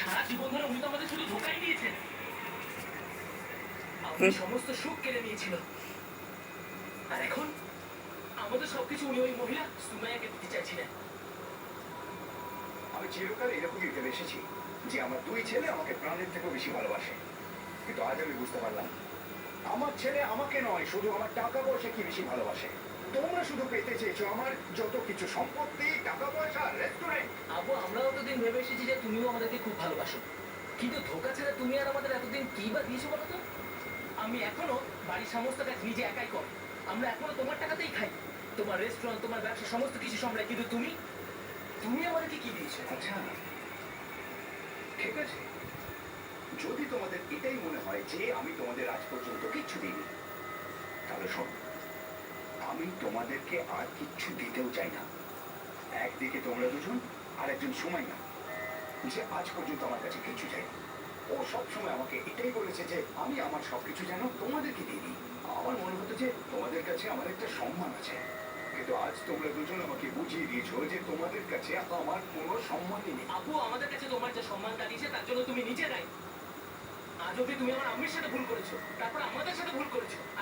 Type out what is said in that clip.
সারা জীবন ধরে উনি তো আমাদের শুধু ধোকাই দিয়েছেন। আপনি সমস্ত সুখ কেড়ে নিয়েছিল, আর এখন আমাদের সবকিছু উনি ওই মহিলা সুমাইয়াকে দিতে চাইছিলেন। আমি চিরকাল এরকমই ভেবে এসেছি যে আমার দুই ছেলে আমাকে প্রাণের থেকেও বেশি ভালোবাসে, কিন্তু আজ আমি বুঝতে পারলাম আমার ছেলে আমাকে নয়, শুধু আমার টাকা পয়সা কি বেশি ভালোবাসে। তোমরা শুধু পেতে চেয়েছো আমার যত কিছু সম্পত্তি, টাকা পয়সা, রেস্টুরেন্ট। আবু, আমরা এতদিন ভেবে এসেছি যে তুমিও আমাদেরকে খুব ভালোবাসো, কিন্তু ধোকা ছাড়া তুমি আর আমাদের এতদিন কি বা দিয়েছো বলো তো? আমি এখনো বাড়ির সমস্ত কাজ নিজে একাই করি, আমরা এখনো তোমার টাকাতেই খাই, তোমার রেস্টুরেন্ট, তোমার ব্যবসা সমস্ত কিছু সামলাই, কিন্তু তুমি তুমি আমাদেরকে কি দিয়েছো? আচ্ছা ঠিক আছে, যদি তোমাদের এটাই মনে হয় যে আমি তোমাদের আজ পর্যন্ত কিচ্ছু দিইনি, তাহলে শোনো, আমি তোমাদেরকে আর কিচ্ছু দিতেও চাই না। একদিকে তোমরা দুজন, আর একজন সুমাইয়া, যে আজ পর্যন্ত আমার কাছে কিছু চাই। ও সবসময় আমাকে এটাই বলেছে যে আমি আমার সবকিছু যেন তোমাদেরকে দিয়ে দিই। আমার মনে হতো যে তোমাদের কাছে আমার একটা সম্মান আছে, কিন্তু আজ তোমরা দুজন আমাকে বুঝিয়ে দিয়েছো যে তোমাদের কাছে আমার কোনো সম্মানই নেই। আপু, আমাদের কাছে তোমার যে সম্মানটা দিয়েছে তার জন্য তুমি নিজে দায়ী। আজ অব্দি তুমি আমার আম্মির সাথে ভুল করেছো, তারপর আমাদের সাথে ভুল করেছো,